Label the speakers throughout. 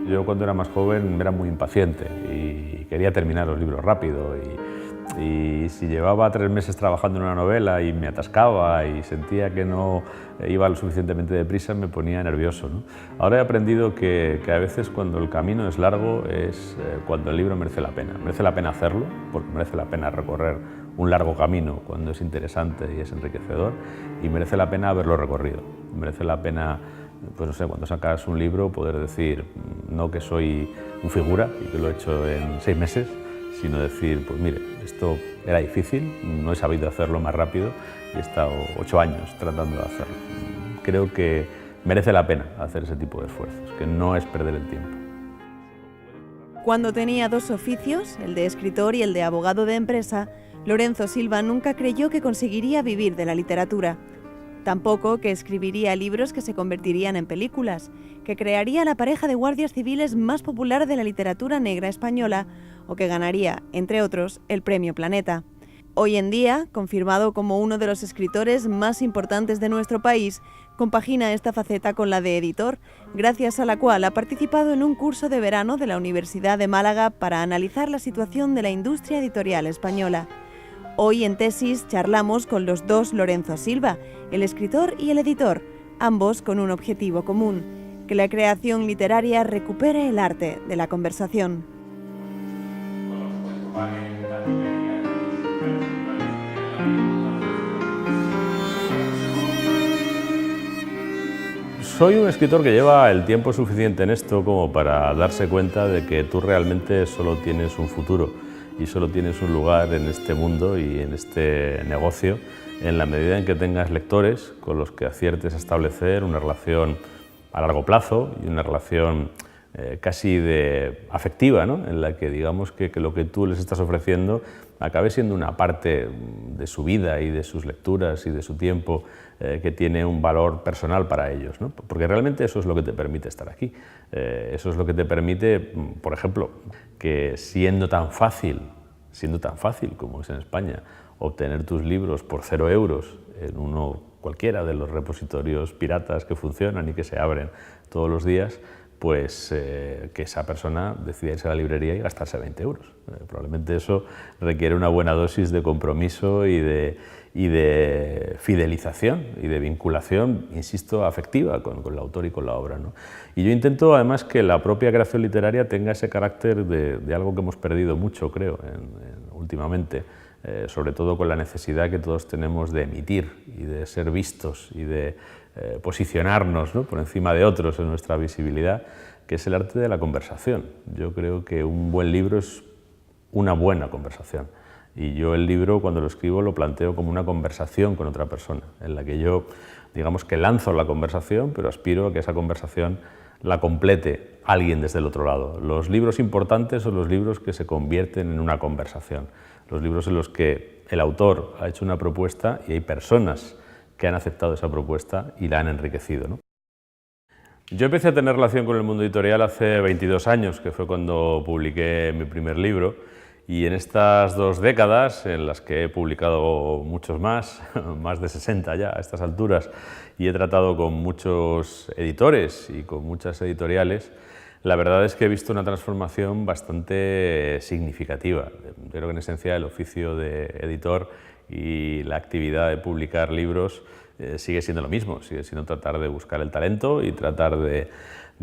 Speaker 1: Yo cuando era más joven era muy impaciente y quería terminar los libros rápido y si llevaba 3 meses trabajando en una novela y me atascaba y sentía que no iba lo suficientemente deprisa, me ponía nervioso, ¿no? Ahora he aprendido que a veces cuando el camino es largo es cuando el libro merece la pena. Merece la pena hacerlo, porque merece la pena recorrer un largo camino cuando es interesante y es enriquecedor, y merece la pena haberlo recorrido. Merece la pena, pues no sé, cuando sacas un libro poder decir, no que soy un figura y que lo he hecho en 6 meses, sino decir, pues mire, esto era difícil, no he sabido hacerlo más rápido y he estado 8 años tratando de hacerlo. Creo que merece la pena hacer ese tipo de esfuerzos, que no es perder el tiempo.
Speaker 2: Cuando tenía 2 oficios, el de escritor y el de abogado de empresa, Lorenzo Silva nunca creyó que conseguiría vivir de la literatura. Tampoco que escribiría libros que se convertirían en películas, que crearía la pareja de guardias civiles más popular de la literatura negra española o que ganaría, entre otros, el Premio Planeta. Hoy en día, confirmado como uno de los escritores más importantes de nuestro país, compagina esta faceta con la de editor, gracias a la cual ha participado en un curso de verano de la Universidad de Málaga para analizar la situación de la industria editorial española. Hoy en Tesis charlamos con los 2 Lorenzo Silva, el escritor y el editor, ambos con un objetivo común, que la creación literaria recupere el arte de la conversación.
Speaker 1: Soy un escritor que lleva el tiempo suficiente en esto como para darse cuenta de que tú realmente solo tienes un futuro y solo tienes un lugar en este mundo y en este negocio en la medida en que tengas lectores con los que aciertes a establecer una relación a largo plazo y una relación casi afectiva, ¿no? En la que digamos que lo que tú les estás ofreciendo acabe siendo una parte de su vida y de sus lecturas y de su tiempo que tiene un valor personal para ellos, ¿no? Porque realmente eso es lo que te permite estar aquí. Eso es lo que te permite, por ejemplo, que siendo tan fácil como es en España, obtener tus libros por 0 euros en uno cualquiera de los repositorios piratas que funcionan y que se abren todos los días, pues que esa persona decida irse a la librería y gastarse 20 euros. Probablemente eso requiere una buena dosis de compromiso y de fidelización y de vinculación, insisto, afectiva con el autor y con la obra, ¿no? Y yo intento además que la propia creación literaria tenga ese carácter de algo que hemos perdido mucho, creo, últimamente, sobre todo con la necesidad que todos tenemos de emitir y de ser vistos y de posicionarnos, ¿no?, por encima de otros en nuestra visibilidad, que es el arte de la conversación. Yo creo que un buen libro es una buena conversación. Y yo el libro, cuando lo escribo, lo planteo como una conversación con otra persona, en la que yo, digamos que lanzo la conversación, pero aspiro a que esa conversación la complete alguien desde el otro lado. Los libros importantes son los libros que se convierten en una conversación, los libros en los que el autor ha hecho una propuesta y hay personas que han aceptado esa propuesta y la han enriquecido, ¿no? Yo empecé a tener relación con el mundo editorial hace 22 años, que fue cuando publiqué mi primer libro, y en estas 2 décadas, en las que he publicado muchos más de 60 ya a estas alturas, y he tratado con muchos editores y con muchas editoriales, la verdad es que he visto una transformación bastante significativa. Creo que en esencia el oficio de editor y la actividad de publicar libros sigue siendo lo mismo, sigue siendo tratar de buscar el talento y tratar de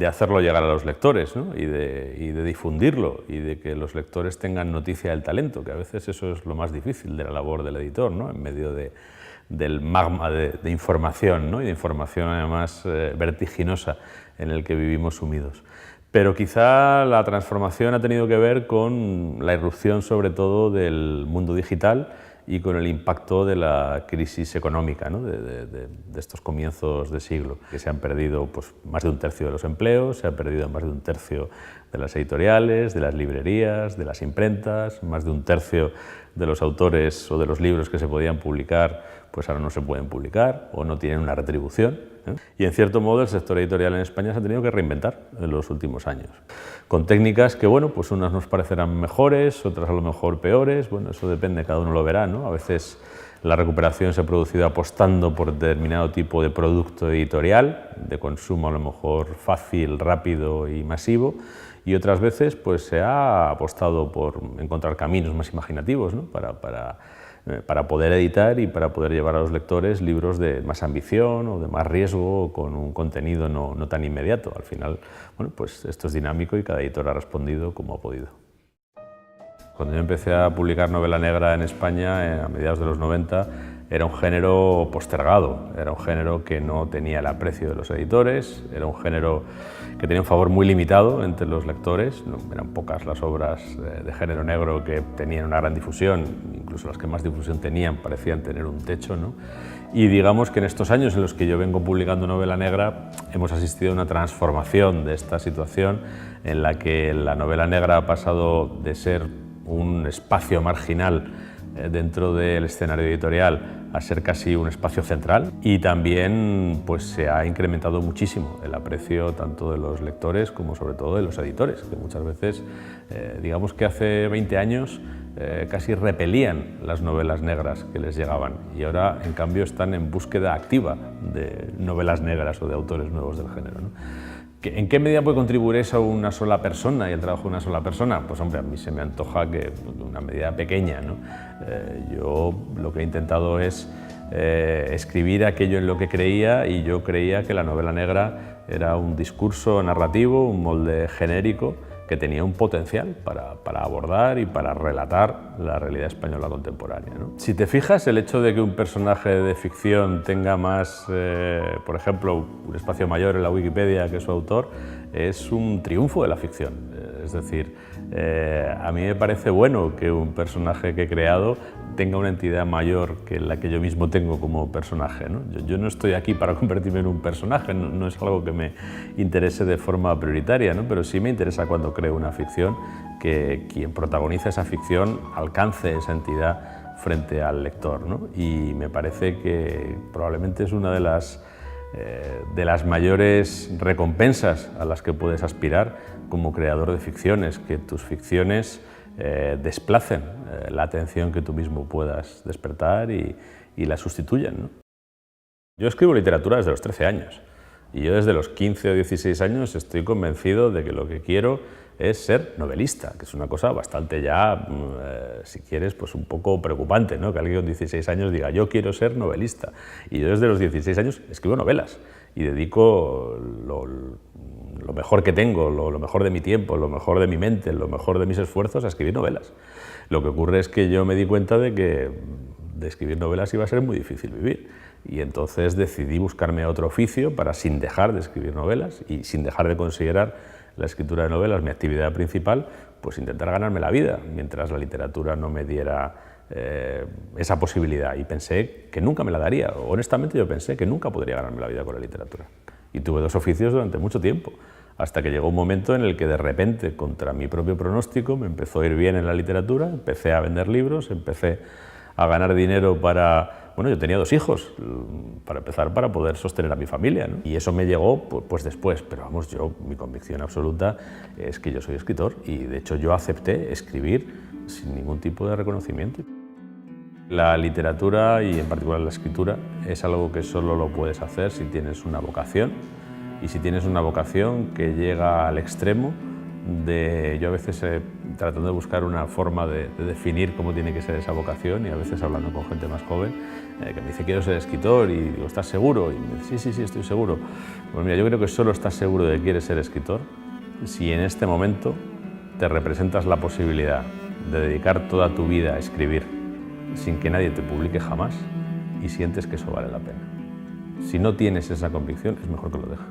Speaker 1: hacerlo llegar a los lectores, ¿no? y de difundirlo y de que los lectores tengan noticia del talento, que a veces eso es lo más difícil de la labor del editor, ¿no?, en medio del magma de información, ¿no?, y de información además vertiginosa en el que vivimos sumidos. Pero quizá la transformación ha tenido que ver con la irrupción sobre todo del mundo digital y con el impacto de la crisis económica, ¿no?, de estos comienzos de siglo, que se han perdido pues, más de 1/3 de los empleos, se ha perdido más de 1/3 de las editoriales, de las librerías, de las imprentas, más de 1/3 de los autores o de los libros que se podían publicar, pues ahora no se pueden publicar o no tienen una retribución, ¿eh? Y en cierto modo el sector editorial en España se ha tenido que reinventar en los últimos años, con técnicas que, bueno, pues unas nos parecerán mejores, otras a lo mejor peores, bueno, eso depende, cada uno lo verá, ¿no? A veces La recuperación se ha producido apostando por determinado tipo de producto editorial, de consumo a lo mejor fácil, rápido y masivo, y otras veces pues, se ha apostado por encontrar caminos más imaginativos, ¿no? para poder editar y para poder llevar a los lectores libros de más ambición o de más riesgo o con un contenido no tan inmediato. Al final, bueno, pues esto es dinámico y cada editor ha respondido como ha podido. Cuando yo empecé a publicar novela negra en España, a mediados de los 90, era un género postergado, era un género que no tenía el aprecio de los editores, era un género que tenía un favor muy limitado entre los lectores, eran pocas las obras de género negro que tenían una gran difusión, incluso las que más difusión tenían parecían tener un techo, ¿no? Y digamos que en estos años en los que yo vengo publicando novela negra hemos asistido a una transformación de esta situación en la que la novela negra ha pasado de ser un espacio marginal dentro del escenario editorial a ser casi un espacio central, y también pues, se ha incrementado muchísimo el aprecio tanto de los lectores como sobre todo de los editores, que muchas veces, digamos que hace 20 años casi repelían las novelas negras que les llegaban y ahora en cambio están en búsqueda activa de novelas negras o de autores nuevos del género, ¿no? ¿En qué medida puede contribuir eso a una sola persona y el trabajo de una sola persona? Pues hombre, a mí se me antoja que una medida pequeña, ¿no? Yo lo que he intentado es escribir aquello en lo que creía, y yo creía que la novela negra era un discurso narrativo, un molde genérico que tenía un potencial para abordar y para relatar la realidad española contemporánea, ¿no? Si te fijas, el hecho de que un personaje de ficción tenga más, por ejemplo, un espacio mayor en la Wikipedia que su autor, es un triunfo de la ficción. Es decir, a mí me parece bueno que un personaje que he creado tenga una entidad mayor que la que yo mismo tengo como personaje, ¿no? Yo no estoy aquí para convertirme en un personaje, no es algo que me interese de forma prioritaria, ¿no? Pero sí me interesa cuando creo una ficción que quien protagoniza esa ficción alcance esa entidad frente al lector, ¿no? Y me parece que probablemente es una de las mayores recompensas a las que puedes aspirar como creador de ficciones, que tus ficciones desplacen la atención que tú mismo puedas despertar y la sustituyan, ¿no? Yo escribo literatura desde los 13 años y yo desde los 15 o 16 años estoy convencido de que lo que quiero es ser novelista, que es una cosa bastante ya, si quieres, pues un poco preocupante, ¿no? Que alguien con 16 años diga yo quiero ser novelista. Y yo desde los 16 años escribo novelas y dedico lo mejor que tengo, lo mejor de mi tiempo, lo mejor de mi mente, lo mejor de mis esfuerzos a escribir novelas. Lo que ocurre es que yo me di cuenta de que de escribir novelas iba a ser muy difícil vivir, y entonces decidí buscarme otro oficio para, sin dejar de escribir novelas y sin dejar de considerar la escritura de novelas mi actividad principal, pues intentar ganarme la vida mientras la literatura no me diera esa posibilidad, y pensé que nunca me la daría. Honestamente yo pensé que nunca podría ganarme la vida con la literatura, y tuve dos oficios durante mucho tiempo, hasta que llegó un momento en el que de repente, contra mi propio pronóstico, me empezó a ir bien en la literatura, empecé a vender libros, empecé a ganar dinero para... Bueno, yo tenía 2 hijos, para empezar, para poder sostener a mi familia, ¿no? Y eso me llegó pues después, pero vamos, mi convicción absoluta es que yo soy escritor, y de hecho yo acepté escribir sin ningún tipo de reconocimiento. La literatura, y en particular la escritura, es algo que solo lo puedes hacer si tienes una vocación, y si tienes una vocación que llega al extremo de... Yo a veces tratando de buscar una forma de definir cómo tiene que ser esa vocación, y a veces hablando con gente más joven que me dice quiero ser escritor, y digo ¿estás seguro? Y me dice sí, estoy seguro. Pues mira, yo creo que solo estás seguro de que quieres ser escritor si en este momento te representas la posibilidad de dedicar toda tu vida a escribir sin que nadie te publique jamás, y sientes que eso vale la pena. Si no tienes esa convicción, es mejor que lo dejes.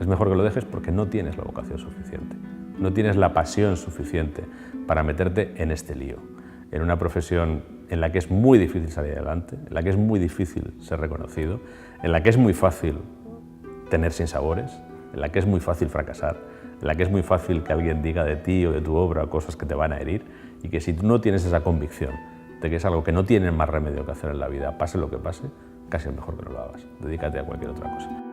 Speaker 1: Es mejor que lo dejes porque no tienes la vocación suficiente, no tienes la pasión suficiente para meterte en este lío, en una profesión en la que es muy difícil salir adelante, en la que es muy difícil ser reconocido, en la que es muy fácil tener sinsabores, en la que es muy fácil fracasar, en la que es muy fácil que alguien diga de ti o de tu obra cosas que te van a herir, y que si tú no tienes esa convicción de que es algo que no tienes más remedio que hacer en la vida, pase lo que pase, casi es mejor que no lo hagas. Dedícate a cualquier otra cosa.